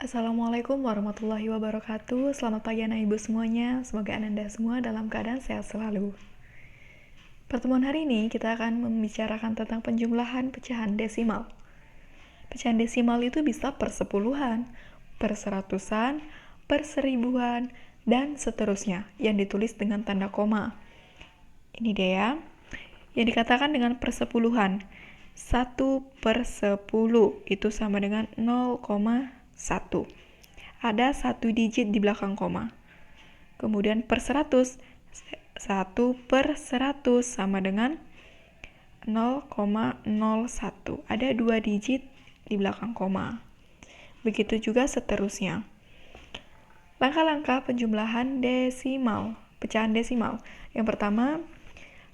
Assalamualaikum warahmatullahi wabarakatuh. Selamat pagi anak ibu semuanya. Semoga Anda semua dalam keadaan sehat selalu. Pertemuan hari ini kita akan membicarakan tentang penjumlahan pecahan desimal. Pecahan desimal itu bisa per sepuluhan, per seratusan, per seribuan, dan seterusnya yang ditulis dengan tanda koma. Ini dia ya. Yang dikatakan dengan persepuluhan. 1/10 itu sama dengan 0,1. Ada satu digit di belakang koma. Kemudian per 100, 1/100 sama dengan 0,01. Ada dua digit di belakang koma. Begitu juga seterusnya. Langkah-langkah penjumlahan desimal, pecahan desimal. Yang pertama,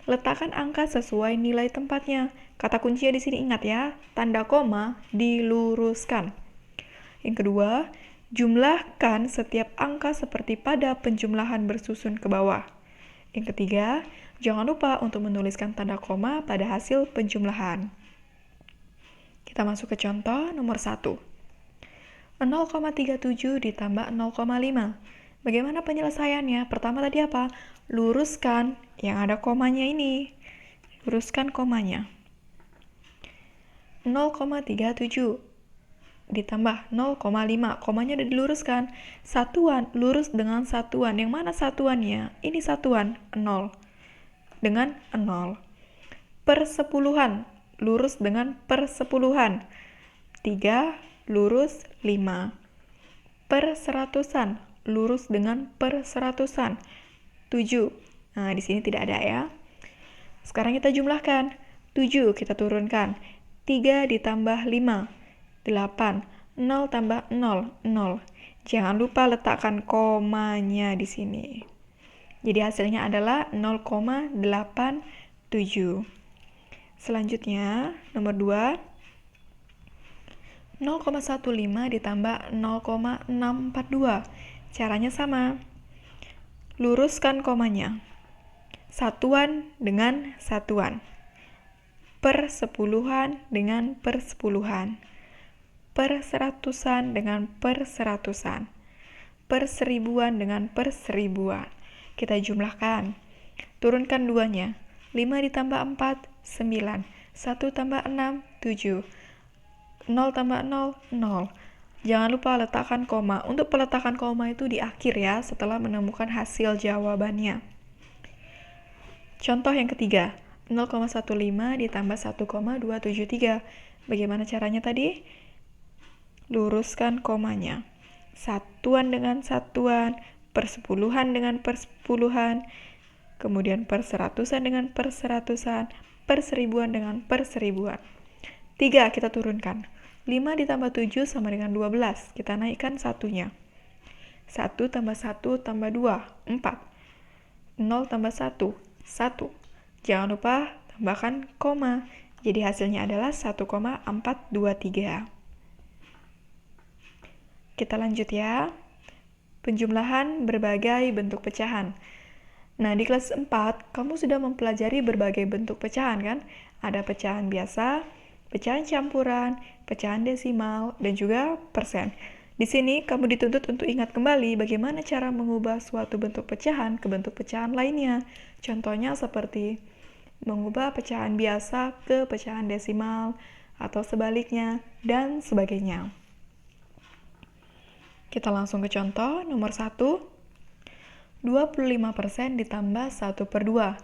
letakkan angka sesuai nilai tempatnya. Kata kuncinya di sini ingat ya, tanda koma diluruskan. Yang kedua, jumlahkan setiap angka seperti pada penjumlahan bersusun ke bawah. Yang ketiga, jangan lupa untuk menuliskan tanda koma pada hasil penjumlahan. Kita masuk ke contoh nomor 1. 0,37 ditambah 0,5. Bagaimana penyelesaiannya? Pertama tadi apa? Luruskan yang ada komanya ini. Luruskan komanya. 0,37 ditambah 0,5. Komanya udah diluruskan. Satuan, lurus dengan satuan. Yang mana satuannya? Ini satuan, 0. Dengan 0. Persepuluhan, lurus dengan persepuluhan. 3 lurus 5. Perseratusan, lurus dengan perseratusan. 7. Nah, di sini tidak ada ya. Sekarang kita jumlahkan. 7 kita turunkan. 3 ditambah 5. 8. 0 tambah 0. 0. Jangan lupa letakkan komanya di sini. Jadi hasilnya adalah 0,87. Selanjutnya, nomor 2. 0,15 ditambah 0,642. Caranya sama. Luruskan komanya. Satuan dengan satuan. Persepuluhan dengan persepuluhan. Perseratusan dengan perseratusan. Perseribuan dengan perseribuan. Kita jumlahkan. Turunkan duanya. 5 ditambah 4, 9. 1 tambah 6, 7. 0 tambah 0, 0. Jangan lupa letakkan koma. Untuk peletakan koma itu di akhir ya, setelah menemukan hasil jawabannya. Contoh yang ketiga, 0,15 ditambah 1,273. Bagaimana caranya tadi? Luruskan komanya. Satuan dengan satuan, persepuluhan dengan persepuluhan, kemudian perseratusan dengan perseratusan, perseribuan dengan perseribuan. 3 kita turunkan. 5 ditambah 7 sama dengan 12. Kita naikkan satunya. 1 tambah 1 tambah 2, 4. 0 tambah 1, 1. Jangan lupa tambahkan koma. Jadi hasilnya adalah 1,423. Kita lanjut ya. Penjumlahan berbagai bentuk pecahan. Nah, di kelas 4, kamu sudah mempelajari berbagai bentuk pecahan kan? Ada pecahan biasa, pecahan campuran, pecahan desimal, dan juga persen. Di sini kamu dituntut untuk ingat kembali bagaimana cara mengubah suatu bentuk pecahan ke bentuk pecahan lainnya. Contohnya seperti mengubah pecahan biasa ke pecahan desimal, atau sebaliknya, dan sebagainya. Kita langsung ke contoh nomor 1. 25% ditambah 1/2.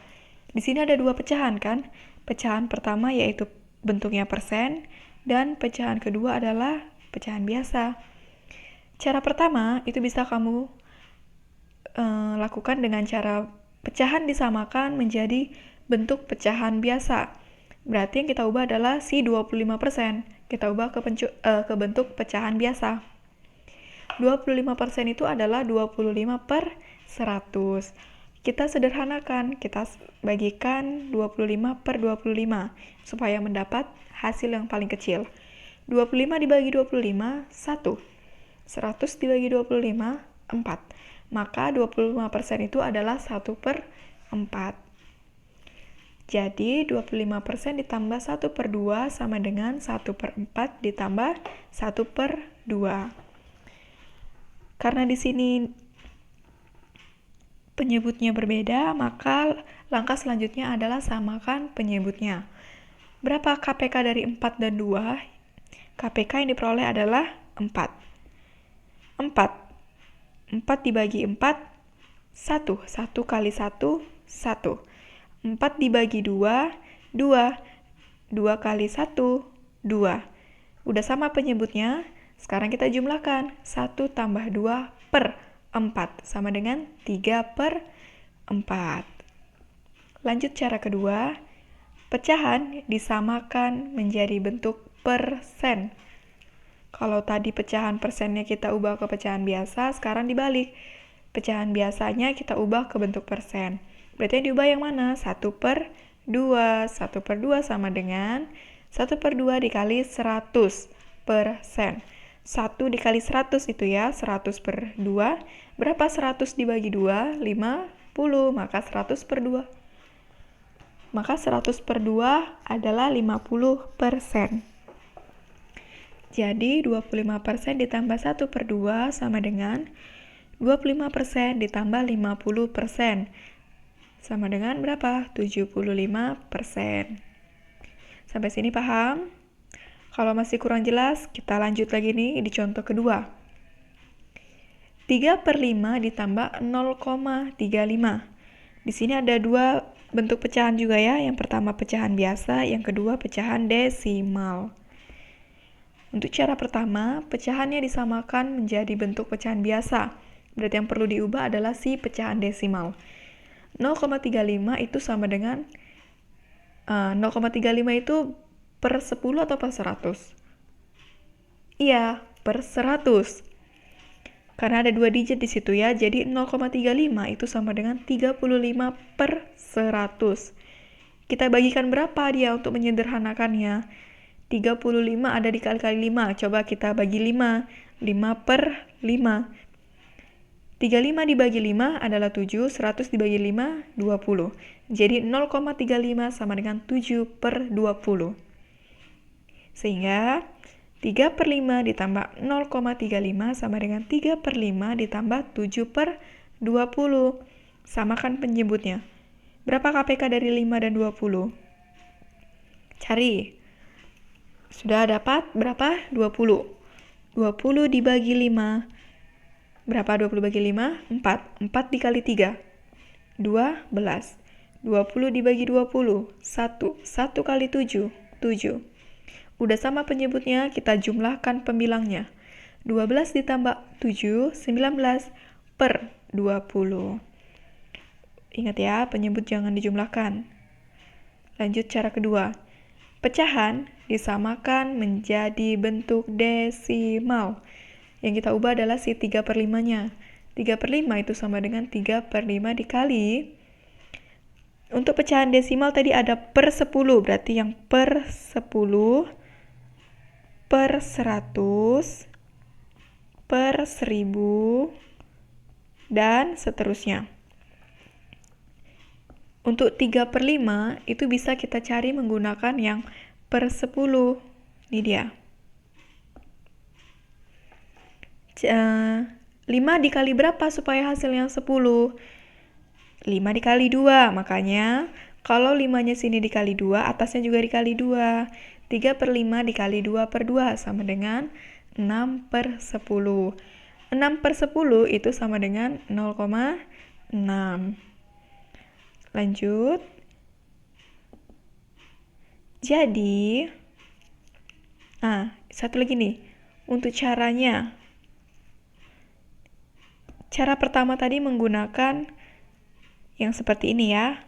Di sini ada dua pecahan kan? Pecahan pertama yaitu bentuknya persen, dan pecahan kedua adalah pecahan biasa. Cara pertama itu bisa kamu lakukan dengan cara pecahan disamakan menjadi bentuk pecahan biasa. Berarti yang kita ubah adalah si 25%. Kita ubah ke bentuk pecahan biasa. 25% itu adalah 25/100. Kita sederhanakan, kita bagikan 25/25 supaya mendapat hasil yang paling kecil. 25 dibagi 25, 1. 100 dibagi 25, 4. Maka 25% itu adalah 1/4. Jadi 25% ditambah 1/2 sama dengan 1/4 ditambah 1/2. Karena di sini penyebutnya berbeda, maka langkah selanjutnya adalah samakan penyebutnya. Berapa KPK dari 4 dan 2? KPK yang diperoleh adalah 4. 4 dibagi 4, 1. 1 kali 1, 1. 4 dibagi 2, 2. 2 kali 1, 2. Udah sama penyebutnya, sekarang kita jumlahkan. 1 tambah 2 per 4 sama dengan 3 per 4. Lanjut cara kedua, pecahan disamakan menjadi bentuk persen. Kalau tadi pecahan persennya kita ubah ke pecahan biasa, sekarang dibalik. Pecahan biasanya kita ubah ke bentuk persen. Berarti yang diubah yang mana? 1 per 2. 1 per 2 sama dengan 1 per 2 dikali 100 persen. 1 dikali 100 itu ya, 100 per 2. Berapa 100 dibagi 2? 50. Maka 100 per 2. Maka 100 per 2 adalah 50%. Jadi 25% ditambah 1 per 2 sama dengan 25% ditambah 50%. Sama dengan berapa? 75%. Sampai sini paham? Kalau masih kurang jelas, kita lanjut lagi nih di contoh kedua. 3 per 5 ditambah 0,35. Di sini ada dua bentuk pecahan juga ya. Yang pertama pecahan biasa, yang kedua pecahan desimal. Untuk cara pertama, pecahannya disamakan menjadi bentuk pecahan biasa. Berarti yang perlu diubah adalah si pecahan desimal. 0,35 itu sama dengan 0,35 itu per 10 atau per 100? Iya, per 100. Karena ada 2 digit di situ ya, jadi 0,35 itu sama dengan 35 per 100. Kita bagikan berapa dia untuk menyederhanakannya? 35 ada dikali-kali 5. Coba kita bagi 5. 5 per 5. 35 dibagi 5 adalah 7. 100 dibagi 5, 20. Jadi 0,35 sama dengan 7 per 20. Sehingga 3 per 5 ditambah 0,35 sama dengan 3 per 5 ditambah 7 per 20. Samakan penyebutnya. Berapa KPK dari 5 dan 20? Cari. Sudah dapat berapa? 20. 20 dibagi 5. Berapa 20 bagi 5? 4. 4 dikali 3. 12. 20 dibagi 20. 1. 1 kali 7. 7. Udah sama penyebutnya, kita jumlahkan pembilangnya. 12 ditambah 7, 19 per 20. Ingat ya, penyebut jangan dijumlahkan. Lanjut cara kedua. Pecahan disamakan menjadi bentuk desimal. Yang kita ubah adalah si 3 per 5-nya. 3 per 5 itu sama dengan 3 per 5 dikali. Untuk pecahan desimal tadi ada per 10, berarti yang per 10, per 100, per 1000, dan seterusnya. Untuk 3 per 5 itu bisa kita cari menggunakan yang per 10. Ini dia. 5 dikali berapa supaya hasilnya 10? 5 dikali 2. Makanya kalau 5-nya sini dikali 2, atasnya juga dikali 2. 3 per 5 dikali 2 per 2 sama dengan 6 per 10. 6 per 10 itu sama dengan 0,6. Lanjut. Jadi, satu lagi nih. Untuk caranya. Cara pertama tadi menggunakan yang seperti ini ya.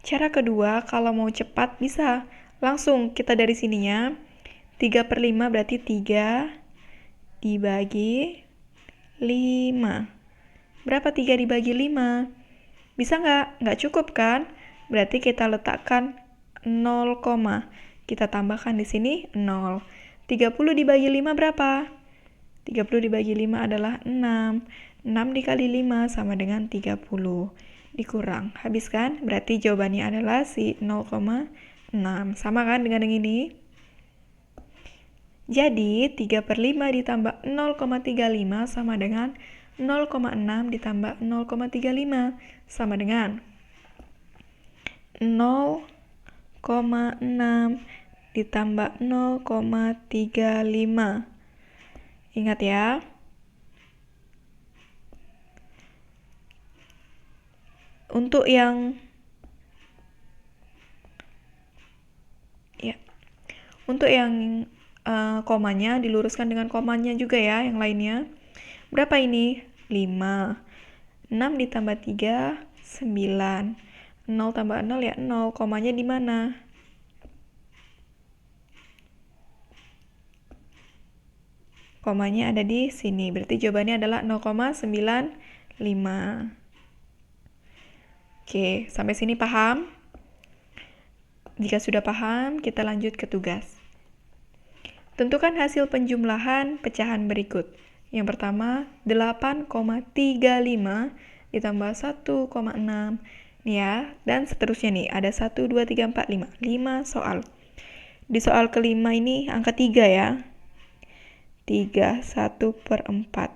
Cara kedua, kalau mau cepat bisa. Langsung kita dari sininya. 3 per 5 berarti 3 dibagi 5. Berapa 3 dibagi 5? Bisa nggak? Nggak cukup kan? Berarti kita letakkan 0, kita tambahkan di sini 0. 30 dibagi 5 berapa? 30 dibagi 5 adalah 6. 6 dikali 5 sama dengan 30. Dikurang. Habis kan? Berarti jawabannya adalah si 0,6. Sama kan dengan yang ini? Jadi, 3/5 ditambah 0,35 sama dengan 0,6 ditambah 0,35 sama dengan 0,6 ditambah 0,35. Ingat ya. Untuk yang komanya diluruskan dengan komanya juga ya, yang lainnya. Berapa ini? 5. 6 ditambah 3, 9. 0 tambah 0 ya 0. Komanya di mana? Komanya ada di sini. Berarti jawabannya adalah 0,95. Oke, sampai sini paham? Jika sudah paham, kita lanjut ke tugas. Tentukan hasil penjumlahan pecahan berikut. Yang pertama, 8,35 ditambah 1,6. Nih ya, dan seterusnya nih, ada 1, 2, 3, 4, 5. 5 soal. Di soal kelima ini angka 3 ya. 3, 1/4.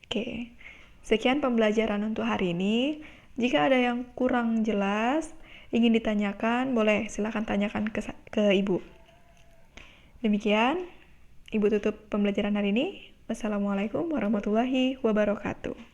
Oke, sekian pembelajaran untuk hari ini. Jika ada yang kurang jelas, ingin ditanyakan, boleh silakan tanyakan ke Ibu. Demikian, Ibu tutup pembelajaran hari ini. Wassalamualaikum warahmatullahi wabarakatuh.